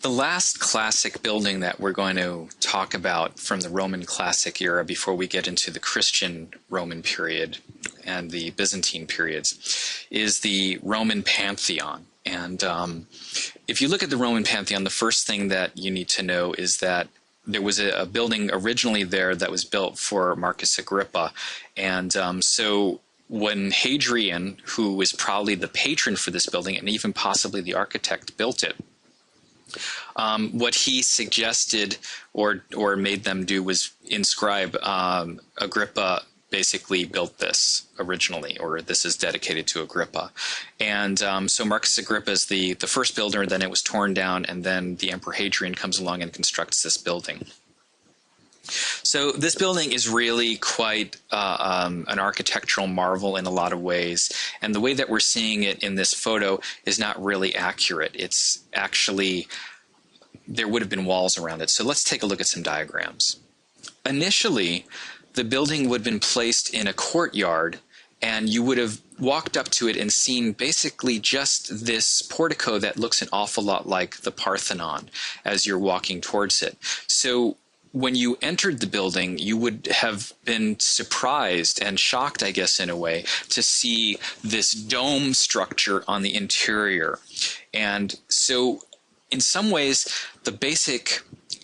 The last classic building that we're going to talk about from the Roman classic era before we get into the Christian Roman period and the Byzantine periods is the Roman Pantheon. And if you look at the Roman Pantheon, the first thing that you need to know is that there was a building originally there that was built for Marcus Agrippa. And so when Hadrian, who was probably the patron for this building and even possibly the architect, built it, what he suggested or made them do was inscribe Agrippa basically built this originally, or this is dedicated to Agrippa. And so Marcus Agrippa is the first builder, then it was torn down, and then the Emperor Hadrian comes along and constructs this building. So this building is really quite an architectural marvel in a lot of ways, and the way that we're seeing it in this photo is not really accurate. It's actually, there would have been walls around it. So let's take a look at some diagrams. Initially, the building would have been placed in a courtyard, and you would have walked up to it and seen basically just this portico that looks an awful lot like the Parthenon as you're walking towards it. So when you entered the building, you would have been surprised and shocked, I guess, in a way, to see this dome structure on the interior. And so in some ways, the basic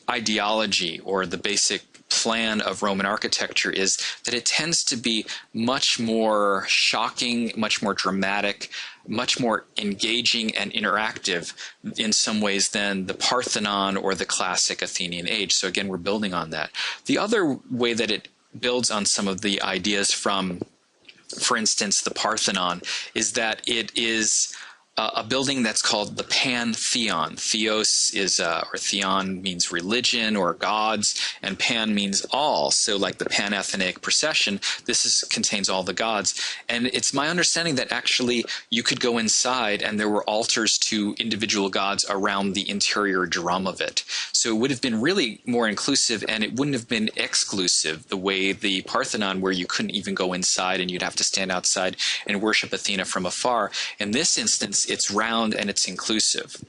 ideology or the basic plan of Roman architecture is that it tends to be much more shocking, much more dramatic, much more engaging and interactive in some ways than the Parthenon or the classic Athenian age. So again, we're building on that. The other way that it builds on some of the ideas from, for instance, the Parthenon, is that it is a building that's called the Pantheon. Theos is, or theon means religion or gods, and pan means all. So like the Panathenaic procession, this contains all the gods. And it's my understanding that actually you could go inside and there were altars to individual gods around the interior drum of it. So it would have been really more inclusive, and it wouldn't have been exclusive the way the Parthenon, where you couldn't even go inside and you'd have to stand outside and worship Athena from afar. In this instance, it's round and it's inclusive.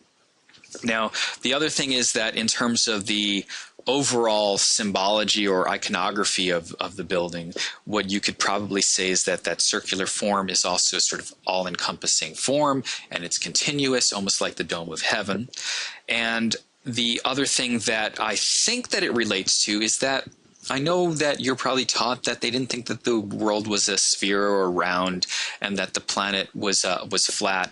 Now, the other thing is that in terms of the overall symbology or iconography of the building, what you could probably say is that that circular form is also a sort of all-encompassing form, and it's continuous, almost like the dome of heaven. And the other thing that I think that it relates to is that I know that you're probably taught that they didn't think that the world was a sphere or round and that the planet was flat.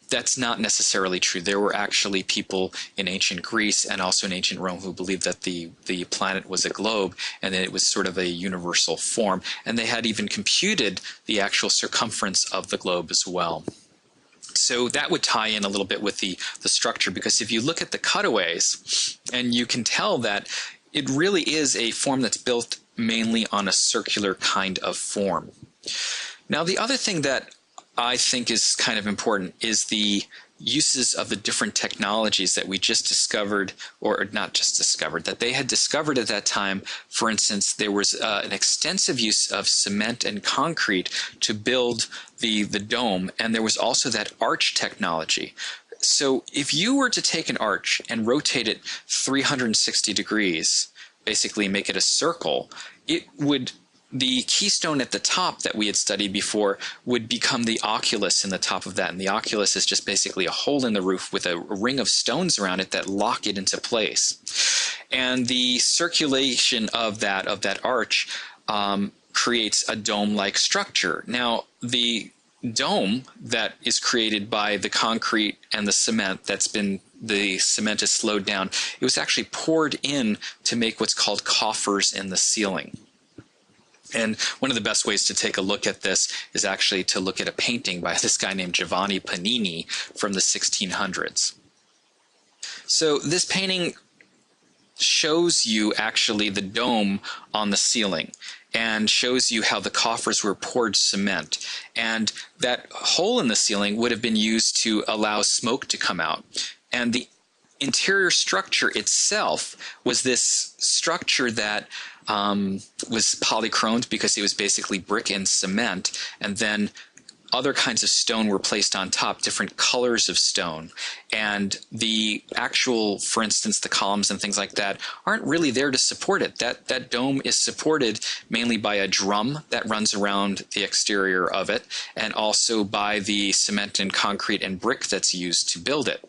That's not necessarily true. There were actually people in ancient Greece and also in ancient Rome who believed that the planet was a globe and that it was sort of a universal form. And they had even computed the actual circumference of the globe as well. So that would tie in a little bit with the structure, because if you look at the cutaways, and you can tell that it really is a form that's built mainly on a circular kind of form. Now, the other thing that I think is kind of important is the uses of the different technologies that we just discovered, or not just discovered, that they had discovered at that time. For instance, there was an extensive use of cement and concrete to build the dome, and there was also that arch technology. So if you were to take an arch and rotate it 360 degrees, basically make it a circle, the keystone at the top that we had studied before would become the oculus in the top of that. And the oculus is just basically a hole in the roof with a ring of stones around it that lock it into place. And the circulation of that arch creates a dome-like structure. Now, the dome that is created by the concrete and the cement the cement is slowed down. It was actually poured in to make what's called coffers in the ceiling. And one of the best ways to take a look at this is actually to look at a painting by this guy named Giovanni Panini from the 1600s. So this painting shows you actually the dome on the ceiling and shows you how the coffers were poured cement. And that hole in the ceiling would have been used to allow smoke to come out. And the interior structure itself was this structure that was polychromed because it was basically brick and cement, and then other kinds of stone were placed on top, different colors of stone. And the actual, for instance, the columns and things like that aren't really there to support it. That dome is supported mainly by a drum that runs around the exterior of it, and also by the cement and concrete and brick that's used to build it.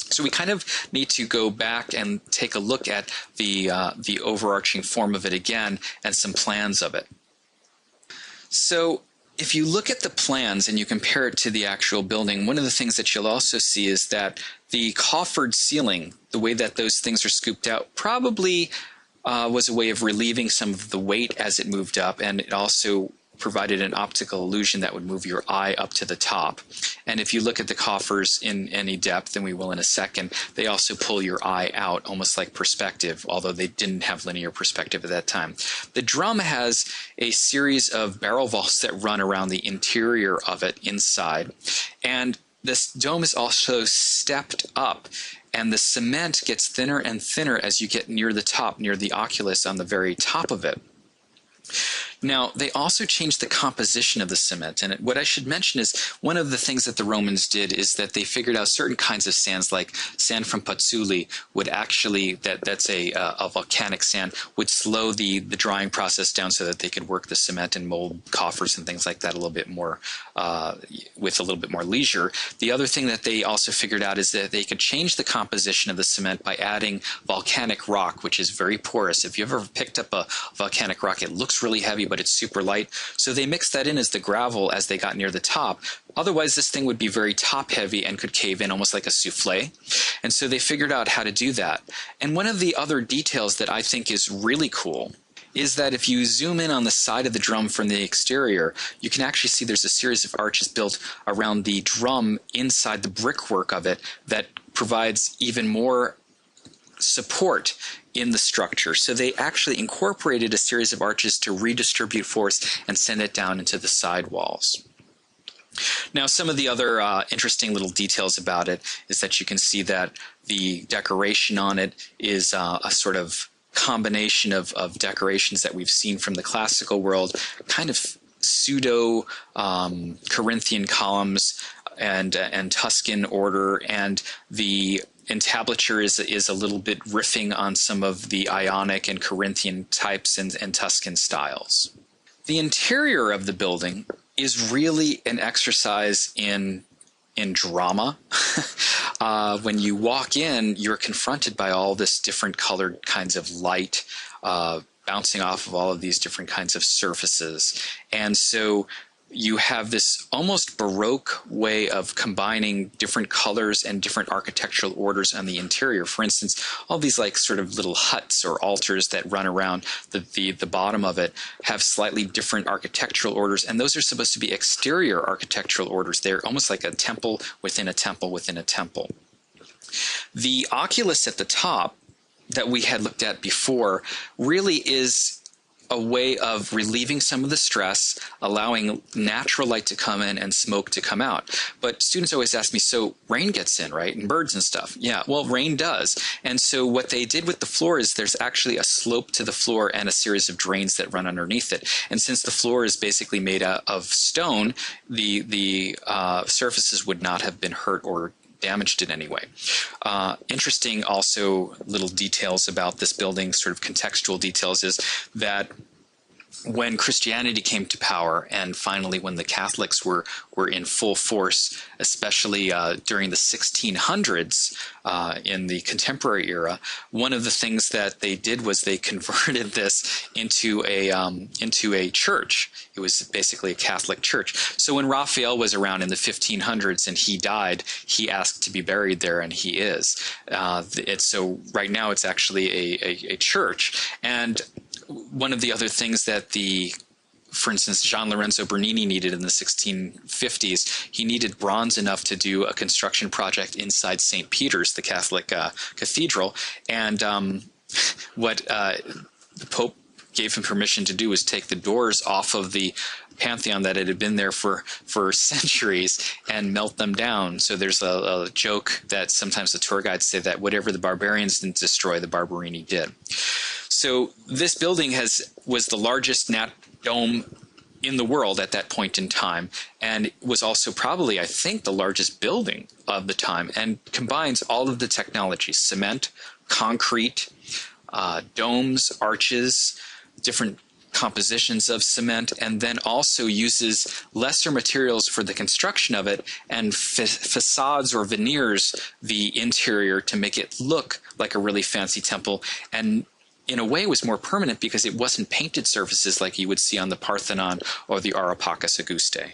So we kind of need to go back and take a look at the overarching form of it again and some plans of it. So if you look at the plans and you compare it to the actual building, one of the things that you'll also see is that the coffered ceiling, the way that those things are scooped out, probably was a way of relieving some of the weight as it moved up, and it also provided an optical illusion that would move your eye up to the top. And if you look at the coffers in any depth, and we will in a second, they also pull your eye out, almost like perspective, although they didn't have linear perspective at that time. The drum has a series of barrel vaults that run around the interior of it inside. And this dome is also stepped up, and the cement gets thinner and thinner as you get near the top, near the oculus on the very top of it. Now, they also changed the composition of the cement, and what I should mention is one of the things that the Romans did is that they figured out certain kinds of sands, like sand from Pazzuli, would actually, that's a volcanic sand, would slow the drying process down so that they could work the cement and mold coffers and things like that a little bit more, with a little bit more leisure. The other thing that they also figured out is that they could change the composition of the cement by adding volcanic rock, which is very porous. If you've ever picked up a volcanic rock, it looks really heavy, but it's super light. So they mixed that in as the gravel as they got near the top. Otherwise, this thing would be very top heavy and could cave in almost like a souffle. And so they figured out how to do that. And one of the other details that I think is really cool is that if you zoom in on the side of the drum from the exterior, you can actually see there's a series of arches built around the drum inside the brickwork of it that provides even more support in the structure. So they actually incorporated a series of arches to redistribute force and send it down into the side walls. Now, some of the other interesting little details about it is that you can see that the decoration on it is a sort of combination of decorations that we've seen from the classical world, kind of pseudo Corinthian columns and Tuscan order, and the entablature is a little bit riffing on some of the Ionic and Corinthian types and Tuscan styles. The interior of the building is really an exercise in drama. When you walk in, you're confronted by all this different colored kinds of light bouncing off of all of these different kinds of surfaces. And so you have this almost Baroque way of combining different colors and different architectural orders on the interior. For instance, all these like sort of little huts or altars that run around the bottom of it have slightly different architectural orders, and those are supposed to be exterior architectural orders. They're almost like a temple within a temple within a temple. The oculus at the top that we had looked at before really is a way of relieving some of the stress, allowing natural light to come in and smoke to come out. But students always ask me, so rain gets in, right? And birds and stuff. Yeah, well, rain does. And so what they did with the floor is there's actually a slope to the floor and a series of drains that run underneath it. And since the floor is basically made out of stone, the surfaces would not have been hurt or damaged in any way. Interesting also little details about this building, sort of contextual details, is that when Christianity came to power, and finally when the Catholics were in full force, especially during the 1600s in the contemporary era, one of the things that they did was they converted this into a church. It was basically a Catholic church. So when Raphael was around in the 1500s and he died, he asked to be buried there, and he is. So right now it's actually a church. And one of the other things that for instance, Gian Lorenzo Bernini needed in the 1650s, he needed bronze enough to do a construction project inside St. Peter's, the Catholic cathedral. And what the Pope gave him permission to do was take the doors off of the Pantheon that had been there for centuries and melt them down. So there's a joke that sometimes the tour guides say that whatever the barbarians didn't destroy, the Barberini did. So this building was the largest dome in the world at that point in time, and was also probably, I think, the largest building of the time, and combines all of the technologies: cement, concrete, domes, arches, different compositions of cement, and then also uses lesser materials for the construction of it, and facades or veneers the interior to make it look like a really fancy temple, and in a way was more permanent because it wasn't painted surfaces like you would see on the Parthenon or the Areopagus Augustae.